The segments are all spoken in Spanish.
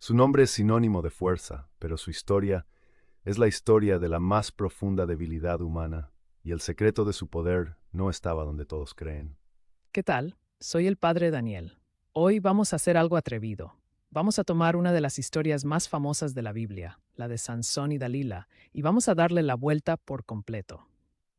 Su nombre es sinónimo de fuerza, pero su historia es la historia de la más profunda debilidad humana, y el secreto de su poder no estaba donde todos creen. ¿Qué tal? Soy el padre Daniel. Hoy vamos a hacer algo atrevido. Vamos a tomar una de las historias más famosas de la Biblia, la de Sansón y Dalila, y vamos a darle la vuelta por completo.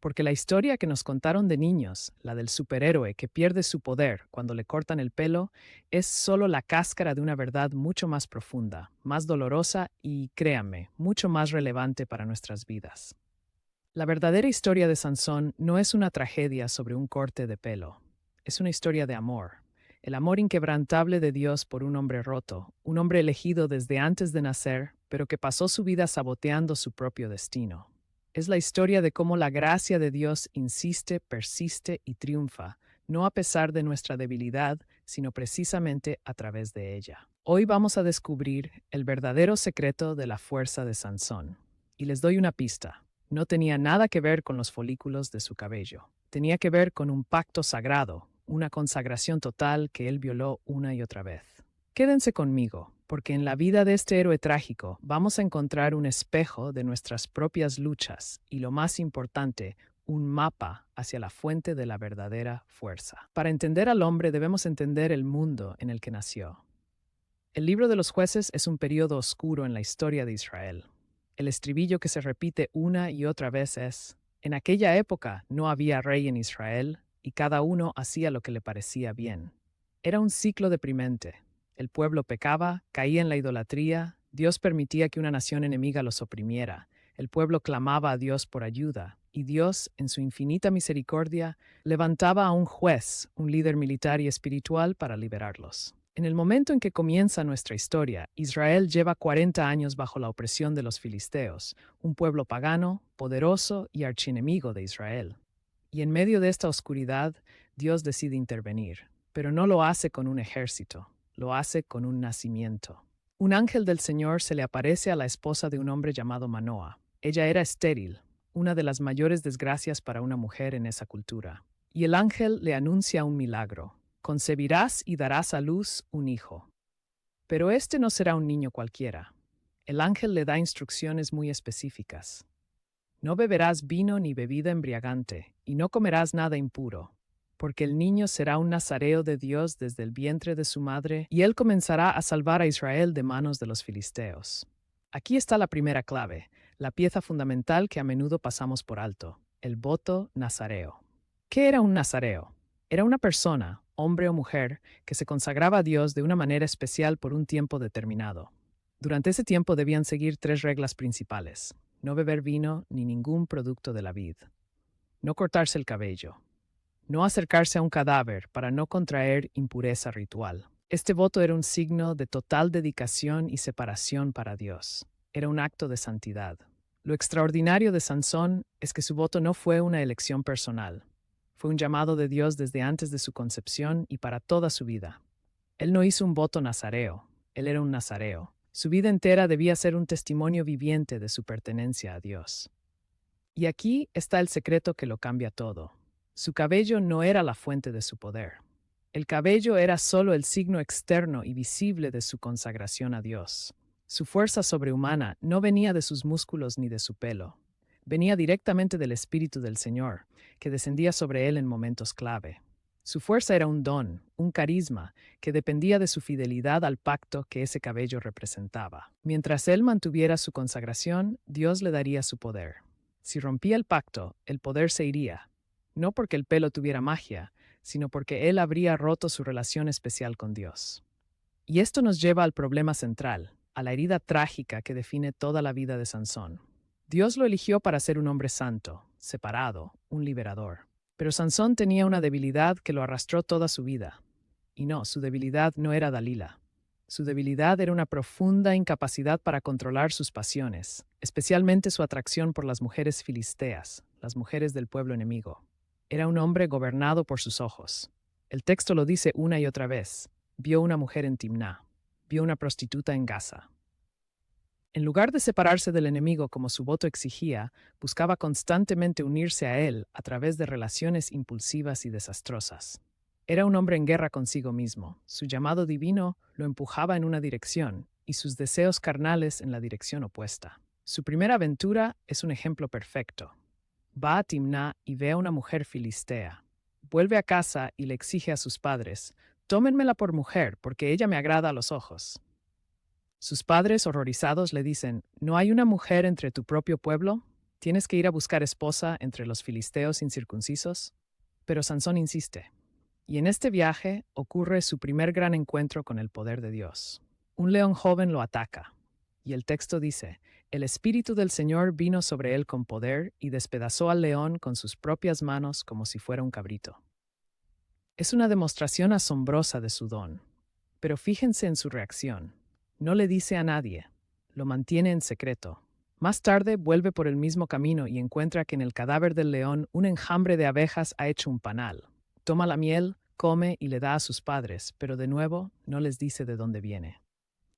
Porque la historia que nos contaron de niños, la del superhéroe que pierde su poder cuando le cortan el pelo, es solo la cáscara de una verdad mucho más profunda, más dolorosa y, créanme, mucho más relevante para nuestras vidas. La verdadera historia de Sansón no es una tragedia sobre un corte de pelo. Es una historia de amor. El amor inquebrantable de Dios por un hombre roto, un hombre elegido desde antes de nacer, pero que pasó su vida saboteando su propio destino. Es la historia de cómo la gracia de Dios insiste, persiste y triunfa, no a pesar de nuestra debilidad, sino precisamente a través de ella. Hoy vamos a descubrir el verdadero secreto de la fuerza de Sansón. Y les doy una pista. No tenía nada que ver con los folículos de su cabello. Tenía que ver con un pacto sagrado, una consagración total que él violó una y otra vez. Quédense conmigo, porque en la vida de este héroe trágico vamos a encontrar un espejo de nuestras propias luchas y, lo más importante, un mapa hacia la fuente de la verdadera fuerza. Para entender al hombre debemos entender el mundo en el que nació. El libro de los jueces es un periodo oscuro en la historia de Israel. El estribillo que se repite una y otra vez es: en aquella época no había rey en Israel, y cada uno hacía lo que le parecía bien. Era un ciclo deprimente. El pueblo pecaba, caía en la idolatría, Dios permitía que una nación enemiga los oprimiera, el pueblo clamaba a Dios por ayuda, y Dios, en su infinita misericordia, levantaba a un juez, un líder militar y espiritual para liberarlos. En el momento en que comienza nuestra historia, Israel lleva 40 años bajo la opresión de los filisteos, un pueblo pagano, poderoso y archienemigo de Israel. Y en medio de esta oscuridad, Dios decide intervenir, pero no lo hace con un ejército, lo hace con un nacimiento. Un ángel del Señor se le aparece a la esposa de un hombre llamado Manoa. Ella era estéril, una de las mayores desgracias para una mujer en esa cultura. Y el ángel le anuncia un milagro: concebirás y darás a luz un hijo. Pero este no será un niño cualquiera. El ángel le da instrucciones muy específicas. No beberás vino ni bebida embriagante, y no comerás nada impuro, porque el niño será un nazareo de Dios desde el vientre de su madre, y él comenzará a salvar a Israel de manos de los filisteos. Aquí está la primera clave, la pieza fundamental que a menudo pasamos por alto: el voto nazareo. ¿Qué era un nazareo? Era una persona, hombre o mujer, que se consagraba a Dios de una manera especial por un tiempo determinado. Durante ese tiempo debían seguir 3 reglas principales: no beber vino ni ningún producto de la vid, no cortarse el cabello, no acercarse a un cadáver para no contraer impureza ritual. Este voto era un signo de total dedicación y separación para Dios. Era un acto de santidad. Lo extraordinario de Sansón es que su voto no fue una elección personal. Fue un llamado de Dios desde antes de su concepción y para toda su vida. Él no hizo un voto nazareo, él era un nazareo. Su vida entera debía ser un testimonio viviente de su pertenencia a Dios. Y aquí está el secreto que lo cambia todo. Su cabello no era la fuente de su poder. El cabello era solo el signo externo y visible de su consagración a Dios. Su fuerza sobrehumana no venía de sus músculos ni de su pelo. Venía directamente del Espíritu del Señor, que descendía sobre él en momentos clave. Su fuerza era un don, un carisma, que dependía de su fidelidad al pacto que ese cabello representaba. Mientras él mantuviera su consagración, Dios le daría su poder. Si rompía el pacto, el poder se iría, no porque el pelo tuviera magia, sino porque él habría roto su relación especial con Dios. Y esto nos lleva al problema central, a la herida trágica que define toda la vida de Sansón. Dios lo eligió para ser un hombre santo, separado, un liberador. Pero Sansón tenía una debilidad que lo arrastró toda su vida. Y no, su debilidad no era Dalila. Su debilidad era una profunda incapacidad para controlar sus pasiones, especialmente su atracción por las mujeres filisteas, las mujeres del pueblo enemigo. Era un hombre gobernado por sus ojos. El texto lo dice una y otra vez. Vio una mujer en Timná, vio una prostituta en Gaza. En lugar de separarse del enemigo como su voto exigía, buscaba constantemente unirse a él a través de relaciones impulsivas y desastrosas. Era un hombre en guerra consigo mismo. Su llamado divino lo empujaba en una dirección, y sus deseos carnales en la dirección opuesta. Su primera aventura es un ejemplo perfecto. Va a Timná y ve a una mujer filistea. Vuelve a casa y le exige a sus padres: tómenmela por mujer, porque ella me agrada a los ojos. Sus padres, horrorizados, le dicen: ¿no hay una mujer entre tu propio pueblo? ¿Tienes que ir a buscar esposa entre los filisteos incircuncisos? Pero Sansón insiste. Y en este viaje ocurre su primer gran encuentro con el poder de Dios. Un león joven lo ataca. Y el texto dice: el Espíritu del Señor vino sobre él con poder y despedazó al león con sus propias manos como si fuera un cabrito. Es una demostración asombrosa de su don. Pero fíjense en su reacción. No le dice a nadie. Lo mantiene en secreto. Más tarde vuelve por el mismo camino y encuentra que en el cadáver del león un enjambre de abejas ha hecho un panal. Toma la miel, come y le da a sus padres, pero de nuevo no les dice de dónde viene.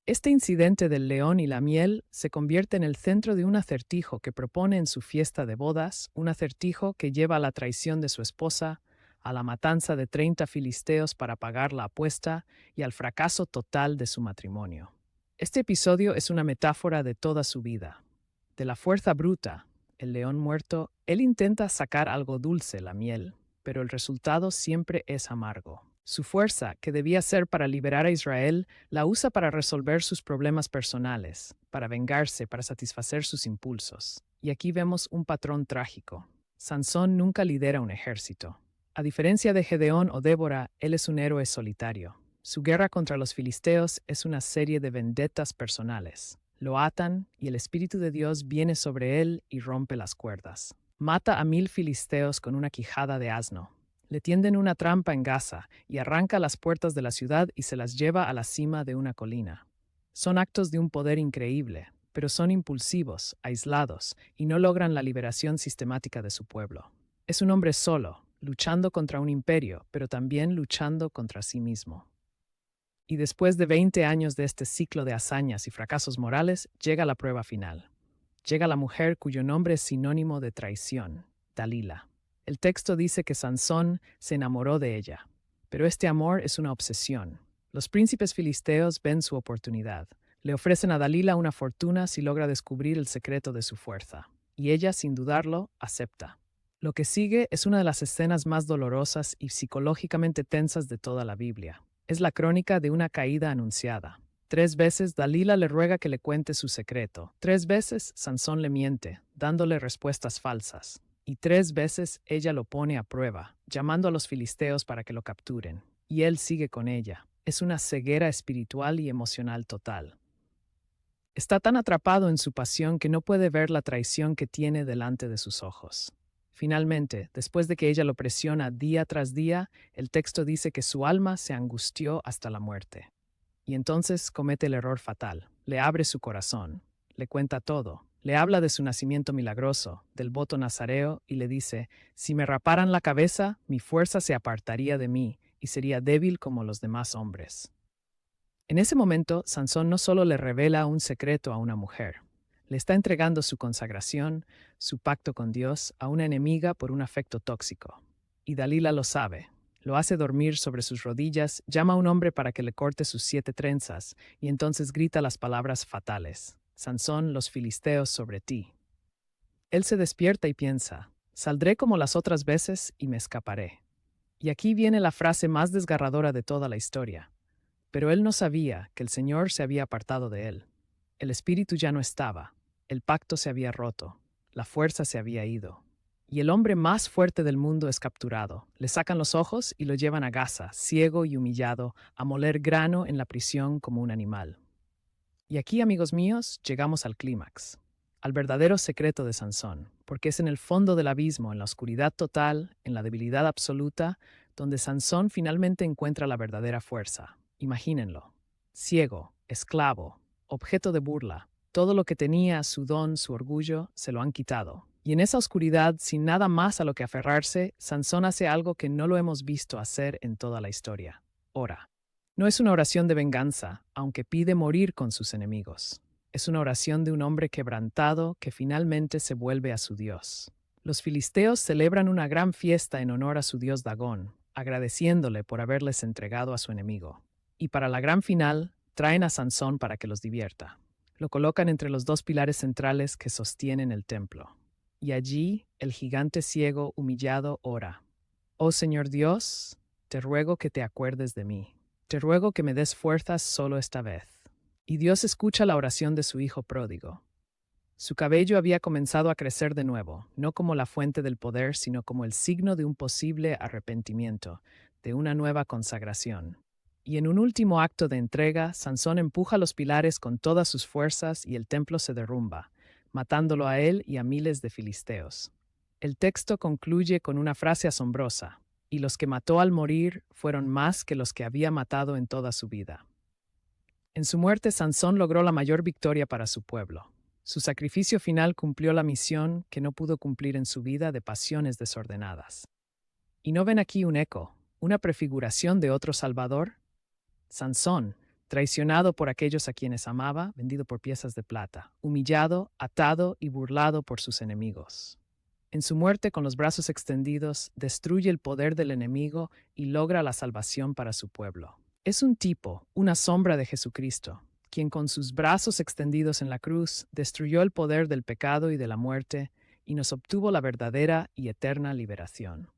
Este incidente del león y la miel se convierte en el centro de un acertijo que propone en su fiesta de bodas, un acertijo que lleva a la traición de su esposa, a la matanza de 30 filisteos para pagar la apuesta y al fracaso total de su matrimonio. Este episodio es una metáfora de toda su vida. De la fuerza bruta, el león muerto, él intenta sacar algo dulce, la miel, pero el resultado siempre es amargo. Su fuerza, que debía ser para liberar a Israel, la usa para resolver sus problemas personales, para vengarse, para satisfacer sus impulsos. Y aquí vemos un patrón trágico. Sansón nunca lidera un ejército. A diferencia de Gedeón o Débora, él es un héroe solitario. Su guerra contra los filisteos es una serie de vendetas personales. Lo atan y el Espíritu de Dios viene sobre él y rompe las cuerdas. Mata a 1000 filisteos con una quijada de asno. Le tienden una trampa en Gaza y arranca las puertas de la ciudad y se las lleva a la cima de una colina. Son actos de un poder increíble, pero son impulsivos, aislados, y no logran la liberación sistemática de su pueblo. Es un hombre solo, luchando contra un imperio, pero también luchando contra sí mismo. Y después de 20 años de este ciclo de hazañas y fracasos morales, llega la prueba final. Llega la mujer cuyo nombre es sinónimo de traición, Dalila. El texto dice que Sansón se enamoró de ella, pero este amor es una obsesión. Los príncipes filisteos ven su oportunidad. Le ofrecen a Dalila una fortuna si logra descubrir el secreto de su fuerza, y ella, sin dudarlo, acepta. Lo que sigue es una de las escenas más dolorosas y psicológicamente tensas de toda la Biblia. Es la crónica de una caída anunciada. 3 veces Dalila le ruega que le cuente su secreto. 3 veces Sansón le miente, dándole respuestas falsas. Y 3 veces ella lo pone a prueba, llamando a los filisteos para que lo capturen. Y él sigue con ella. Es una ceguera espiritual y emocional total. Está tan atrapado en su pasión que no puede ver la traición que tiene delante de sus ojos. Finalmente, después de que ella lo presiona día tras día, el texto dice que su alma se angustió hasta la muerte. Y entonces comete el error fatal. Le abre su corazón, le cuenta todo. Le habla de su nacimiento milagroso, del voto nazareo, y le dice: si me raparan la cabeza, mi fuerza se apartaría de mí, y sería débil como los demás hombres. En ese momento, Sansón no solo le revela un secreto a una mujer, le está entregando su consagración, su pacto con Dios, a una enemiga por un afecto tóxico. Y Dalila lo sabe. Lo hace dormir sobre sus rodillas, llama a un hombre para que le corte sus 7 trenzas, y entonces grita las palabras fatales: Sansón, los filisteos sobre ti. Él se despierta y piensa: saldré como las otras veces y me escaparé. Y aquí viene la frase más desgarradora de toda la historia. Pero él no sabía que el Señor se había apartado de él. El espíritu ya no estaba, el pacto se había roto, la fuerza se había ido. Y el hombre más fuerte del mundo es capturado. Le sacan los ojos y lo llevan a Gaza, ciego y humillado, a moler grano en la prisión como un animal. Y aquí, amigos míos, llegamos al clímax, al verdadero secreto de Sansón, porque es en el fondo del abismo, en la oscuridad total, en la debilidad absoluta, donde Sansón finalmente encuentra la verdadera fuerza. Imagínenlo: ciego, esclavo, objeto de burla, todo lo que tenía, su don, su orgullo, se lo han quitado. Y en esa oscuridad, sin nada más a lo que aferrarse, Sansón hace algo que no lo hemos visto hacer en toda la historia: ora. No es una oración de venganza, aunque pide morir con sus enemigos. Es una oración de un hombre quebrantado que finalmente se vuelve a su Dios. Los filisteos celebran una gran fiesta en honor a su dios Dagón, agradeciéndole por haberles entregado a su enemigo. Y para la gran final, traen a Sansón para que los divierta. Lo colocan entre los dos pilares centrales que sostienen el templo. Y allí el gigante ciego, humillado, ora. Oh Señor Dios, te ruego que te acuerdes de mí. Te ruego que me des fuerzas solo esta vez. Y Dios escucha la oración de su hijo pródigo. Su cabello había comenzado a crecer de nuevo, no como la fuente del poder, sino como el signo de un posible arrepentimiento, de una nueva consagración. Y en un último acto de entrega, Sansón empuja los pilares con todas sus fuerzas y el templo se derrumba, matándolo a él y a miles de filisteos. El texto concluye con una frase asombrosa: y los que mató al morir fueron más que los que había matado en toda su vida. En su muerte, Sansón logró la mayor victoria para su pueblo. Su sacrificio final cumplió la misión que no pudo cumplir en su vida de pasiones desordenadas. ¿Y no ven aquí un eco, una prefiguración de otro Salvador? Sansón, traicionado por aquellos a quienes amaba, vendido por piezas de plata, humillado, atado y burlado por sus enemigos. En su muerte, con los brazos extendidos, destruye el poder del enemigo y logra la salvación para su pueblo. Es un tipo, una sombra de Jesucristo, quien con sus brazos extendidos en la cruz destruyó el poder del pecado y de la muerte y nos obtuvo la verdadera y eterna liberación.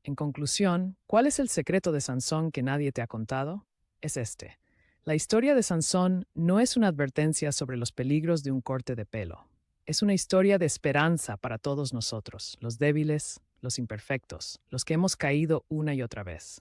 En conclusión, ¿cuál es el secreto de Sansón que nadie te ha contado? Es este. La historia de Sansón no es una advertencia sobre los peligros de un corte de pelo. Es una historia de esperanza para todos nosotros, los débiles, los imperfectos, los que hemos caído una y otra vez.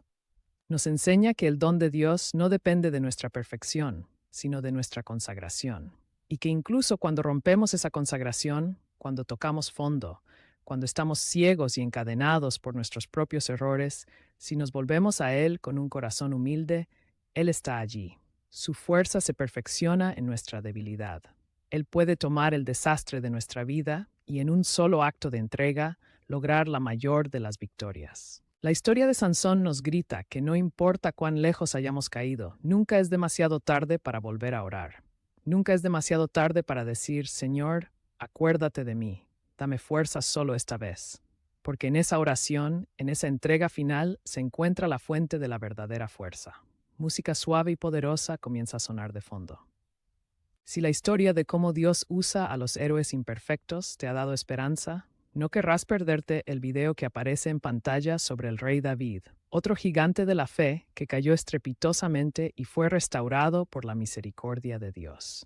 Nos enseña que el don de Dios no depende de nuestra perfección, sino de nuestra consagración. Y que incluso cuando rompemos esa consagración, cuando tocamos fondo, cuando estamos ciegos y encadenados por nuestros propios errores, si nos volvemos a Él con un corazón humilde, Él está allí. Su fuerza se perfecciona en nuestra debilidad. Él puede tomar el desastre de nuestra vida y en un solo acto de entrega lograr la mayor de las victorias. La historia de Sansón nos grita que no importa cuán lejos hayamos caído, nunca es demasiado tarde para volver a orar. Nunca es demasiado tarde para decir: Señor, acuérdate de mí, dame fuerzas solo esta vez. Porque en esa oración, en esa entrega final, se encuentra la fuente de la verdadera fuerza. Música suave y poderosa comienza a sonar de fondo. Si la historia de cómo Dios usa a los héroes imperfectos te ha dado esperanza, no querrás perderte el video que aparece en pantalla sobre el rey David, otro gigante de la fe que cayó estrepitosamente y fue restaurado por la misericordia de Dios.